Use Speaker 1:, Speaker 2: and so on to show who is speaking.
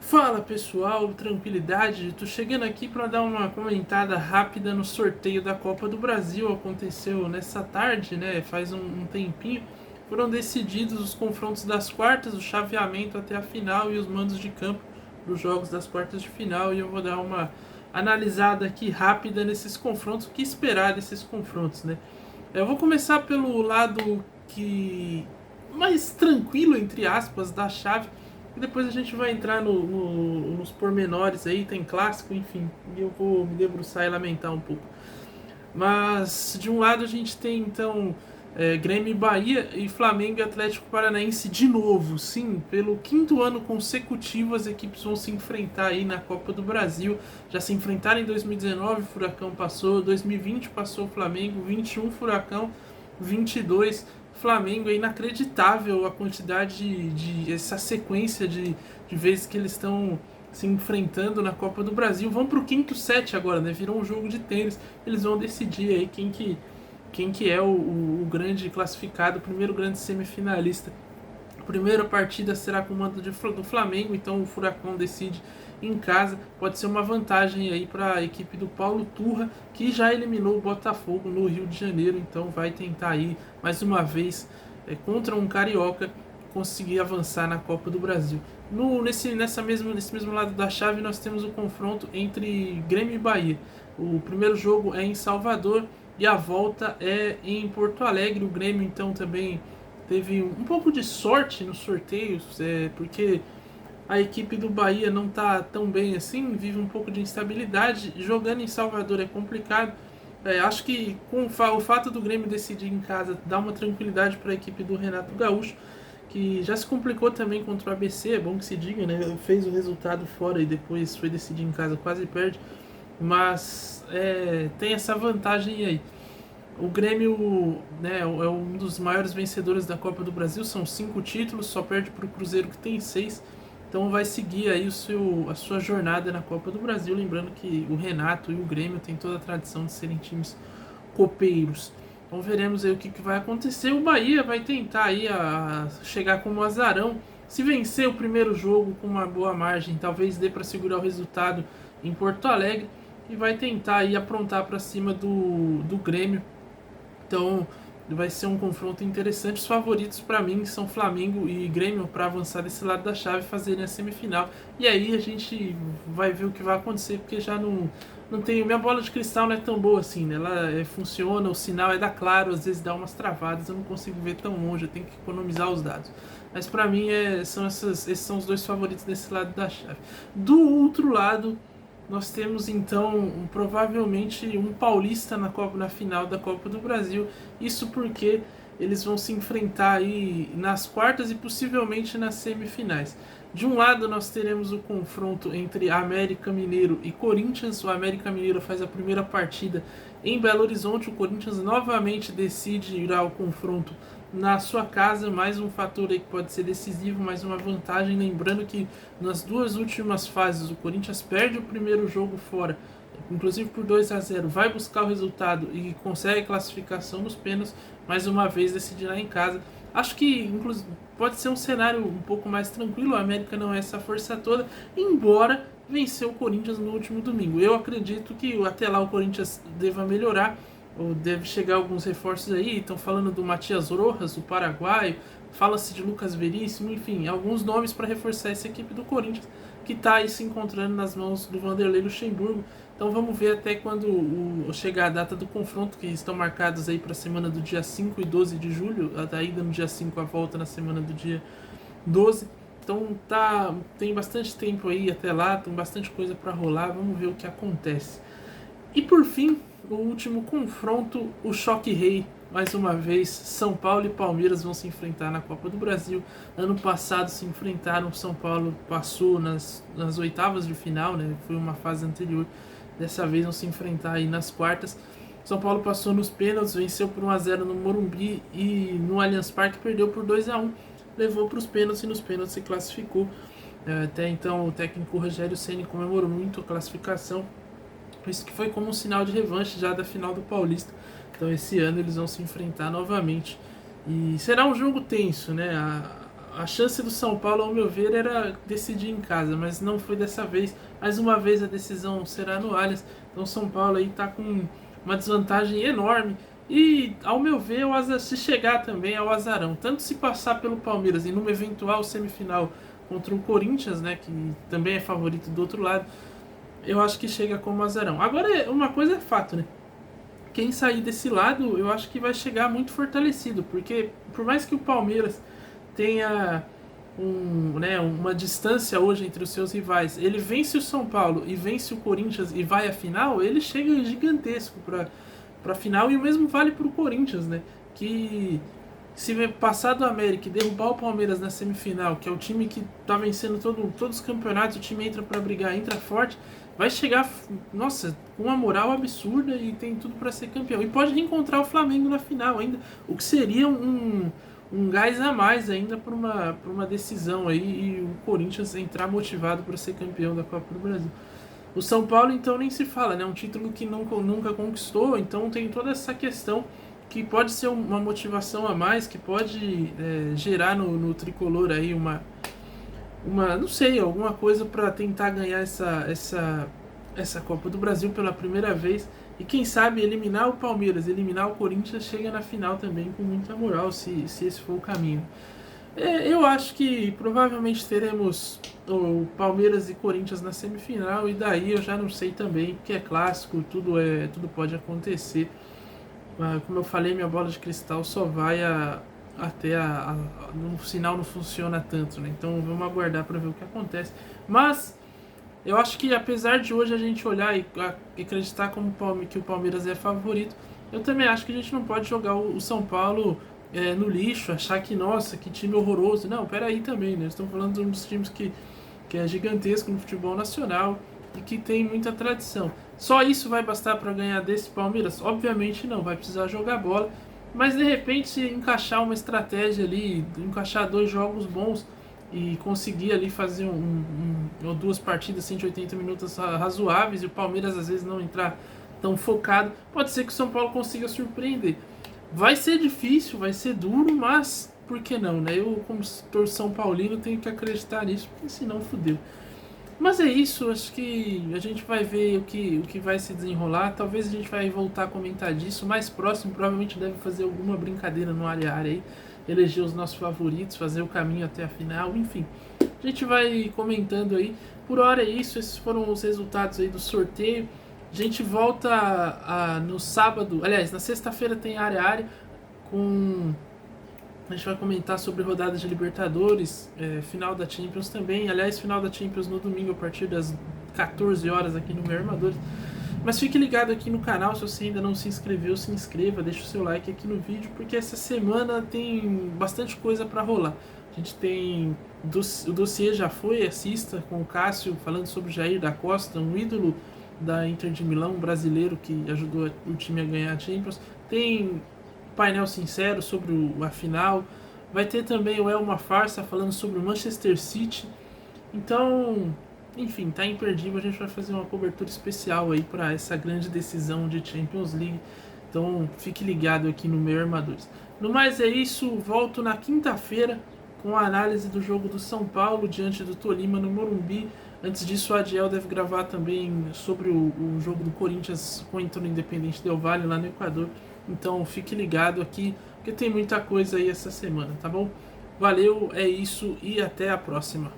Speaker 1: Fala pessoal, tranquilidade, tô chegando aqui para dar uma comentada rápida no sorteio da Copa do Brasil. Aconteceu nessa tarde, né? Faz um tempinho. Foram decididos os confrontos das quartas, o chaveamento até a final e os mandos de campo dos jogos das quartas de final. E eu vou dar uma analisada aqui rápida nesses confrontos, o que esperar desses confrontos, né? Eu vou começar pelo lado que mais tranquilo, entre aspas, da chave. E depois a gente vai entrar nos pormenores aí, tem clássico, enfim. E eu vou me debruçar e lamentar um pouco. Mas de um lado a gente tem então Grêmio e Bahia e Flamengo e Atlético Paranaense de novo. Sim, pelo quinto ano consecutivo as equipes vão se enfrentar aí na Copa do Brasil. Já se enfrentaram em 2019, o Furacão passou, 2020 passou o Flamengo, 21 Furacão, 22 Flamengo. É inacreditável a quantidade de essa sequência de vezes que eles estão se enfrentando na Copa do Brasil. Vão pro quinto set agora, né? Virou um jogo de tênis. Eles vão decidir aí quem que é o grande classificado, o primeiro grande semifinalista. A primeira partida será com o mando do Flamengo, então o Furacão decide em casa. Pode ser uma vantagem aí para a equipe do Paulo Turra, que já eliminou o Botafogo no Rio de Janeiro, então vai tentar aí mais uma vez contra um carioca conseguir avançar na Copa do Brasil. Nesse mesmo lado da chave nós temos o confronto entre Grêmio e Bahia. O primeiro jogo é em Salvador e a volta é em Porto Alegre. O Grêmio então também teve um pouco de sorte nos sorteios, porque a equipe do Bahia não está tão bem assim, vive um pouco de instabilidade. Jogando em Salvador é complicado. Acho que com o fato do Grêmio decidir em casa dá uma tranquilidade para a equipe do Renato Gaúcho, que já se complicou também contra o ABC, é bom que se diga, né? Fez o resultado fora e depois foi decidir em casa, quase perde. Mas tem essa vantagem aí. O Grêmio, né, é um dos maiores vencedores da Copa do Brasil, são 5 títulos, só perde para o Cruzeiro que tem 6. Então vai seguir aí a sua jornada na Copa do Brasil, lembrando que o Renato e o Grêmio têm toda a tradição de serem times copeiros. Então veremos aí o que vai acontecer. O Bahia vai tentar aí a chegar como azarão. Se vencer o primeiro jogo com uma boa margem, talvez dê para segurar o resultado em Porto Alegre, e vai tentar aí aprontar para cima do Grêmio. Então vai ser um confronto interessante. Os favoritos para mim são Flamengo e Grêmio para avançar desse lado da chave e fazerem a semifinal. E aí a gente vai ver o que vai acontecer, porque já não tem. Minha bola de cristal não é tão boa assim, né? Ela funciona, o sinal da Claro, às vezes dá umas travadas, eu não consigo ver tão longe, eu tenho que economizar os dados. Mas para mim esses são os dois favoritos desse lado da chave. Do outro lado, nós temos então provavelmente um paulista na final da Copa do Brasil. Isso porque eles vão se enfrentar aí nas quartas e possivelmente nas semifinais. De um lado nós teremos o confronto entre América Mineiro e Corinthians. O América Mineiro faz a primeira partida em Belo Horizonte. O Corinthians novamente decide ir ao confronto na sua casa, mais um fator aí que pode ser decisivo, mais uma vantagem. Lembrando que nas duas últimas fases o Corinthians perde o primeiro jogo fora, inclusive por 2-0, vai buscar o resultado e consegue classificação nos pênaltis, mais uma vez decidirá em casa. Acho que inclusive pode ser um cenário um pouco mais tranquilo. A América não é essa força toda, embora venceu o Corinthians no último domingo. Eu acredito que até lá o Corinthians deva melhorar, ou deve chegar alguns reforços aí. Estão falando do Matias Rojas, o paraguaio, fala-se de Lucas Veríssimo, enfim, alguns nomes para reforçar essa equipe do Corinthians, que está aí se encontrando nas mãos do Vanderlei Luxemburgo. Então vamos ver até quando chegar a data do confronto, que estão marcados aí para a semana do dia 5 e 12 de julho, a ida no dia 5, a volta na semana do dia 12. Então tem bastante tempo aí até lá, tem bastante coisa para rolar, vamos ver o que acontece. E por fim, o último confronto, o choque rei. Mais uma vez, São Paulo e Palmeiras vão se enfrentar na Copa do Brasil. Ano passado se enfrentaram, São Paulo passou nas oitavas de final, né? Foi uma fase anterior. Dessa vez vão se enfrentar aí nas quartas. São Paulo passou nos pênaltis, venceu por 1-0 no Morumbi e no Allianz Parque perdeu por 2-1. Levou para os pênaltis e nos pênaltis se classificou. Até então o técnico Rogério Ceni comemorou muito a classificação. Isso que foi como um sinal de revanche já da final do Paulista. Então esse ano eles vão se enfrentar novamente. E será um jogo tenso, né? a chance do São Paulo, ao meu ver, era decidir em casa, mas não foi dessa vez. Mais uma vez a decisão será no Allianz. Então o São Paulo aí está com uma desvantagem enorme. E, ao meu ver, se chegar também ao azarão. Tanto se passar pelo Palmeiras e numa eventual semifinal contra o Corinthians, né, que também é favorito do outro lado, eu acho que chega como azarão. Agora, uma coisa é fato, né? Quem sair desse lado, eu acho que vai chegar muito fortalecido, porque por mais que o Palmeiras tenha uma distância hoje entre os seus rivais, ele vence o São Paulo e vence o Corinthians e vai à final, ele chega gigantesco para a final, e o mesmo vale para o Corinthians, né? Que se passar do América e derrubar o Palmeiras na semifinal, que é o time que tá vencendo todos os campeonatos, o time entra para brigar, entra forte, vai chegar, nossa, com uma moral absurda e tem tudo para ser campeão. E pode reencontrar o Flamengo na final ainda, o que seria um gás a mais ainda para uma decisão aí, e o Corinthians entrar motivado para ser campeão da Copa do Brasil. O São Paulo, então, nem se fala, né? Um título que nunca conquistou, então tem toda essa questão que pode ser uma motivação a mais, que pode gerar no tricolor aí não sei, alguma coisa para tentar ganhar essa Copa do Brasil pela primeira vez. E quem sabe eliminar o Palmeiras, eliminar o Corinthians, chega na final também com muita moral, se esse for o caminho. Eu acho que provavelmente teremos o Palmeiras e Corinthians na semifinal, e daí eu já não sei também, porque é clássico, tudo pode acontecer. Como eu falei, minha bola de cristal só vai até no sinal não funciona tanto, né? Então vamos aguardar para ver o que acontece. Mas eu acho que apesar de hoje a gente olhar e acreditar que o Palmeiras é favorito, eu também acho que a gente não pode jogar o São Paulo no lixo, achar que, nossa, que time horroroso. Não, peraí também, né? Estamos falando de um dos times que é gigantesco no futebol nacional e que tem muita tradição. Só isso vai bastar para ganhar desse Palmeiras? Obviamente não, vai precisar jogar bola, mas de repente se encaixar uma estratégia ali, encaixar 2 jogos bons e conseguir ali fazer ou 2 partidas 180 minutos razoáveis, e o Palmeiras às vezes não entrar tão focado, pode ser que o São Paulo consiga surpreender. Vai ser difícil, vai ser duro, mas por que não, né? Eu, como torcedor São Paulino, tenho que acreditar nisso, porque senão fudeu. Mas é isso, acho que a gente vai ver o que vai se desenrolar. Talvez a gente vai voltar a comentar disso. Mais próximo, provavelmente deve fazer alguma brincadeira no área aí, eleger os nossos favoritos, fazer o caminho até a final, enfim. A gente vai comentando aí. Por hora é isso, esses foram os resultados aí do sorteio. A gente volta no sábado, aliás, na sexta-feira tem área com... A gente vai comentar sobre rodada de Libertadores, final da Champions também. Aliás, final da Champions no domingo a partir das 14 horas aqui no Meu Armadores. Mas fique ligado aqui no canal, se você ainda não se inscreveu, se inscreva, deixa o seu like aqui no vídeo, porque essa semana tem bastante coisa para rolar. A gente tem o dossiê já foi, assista com o Cássio falando sobre Jair da Costa, um ídolo da Inter de Milão, um brasileiro que ajudou o time a ganhar a Champions. Tem painel sincero sobre a final. Vai ter também o Elma Farsa falando sobre o Manchester City. Então, enfim, tá imperdível. A gente vai fazer uma cobertura especial aí para essa grande decisão de Champions League. Então, fique ligado aqui no Meu Armadores. No mais é isso, volto na quinta-feira com a análise do jogo do São Paulo diante do Tolima no Morumbi. Antes disso, o Adiel deve gravar também sobre o jogo do Corinthians contra o Independente Del Valle lá no Equador. Então fique ligado aqui, porque tem muita coisa aí essa semana, tá bom? Valeu, é isso e até a próxima.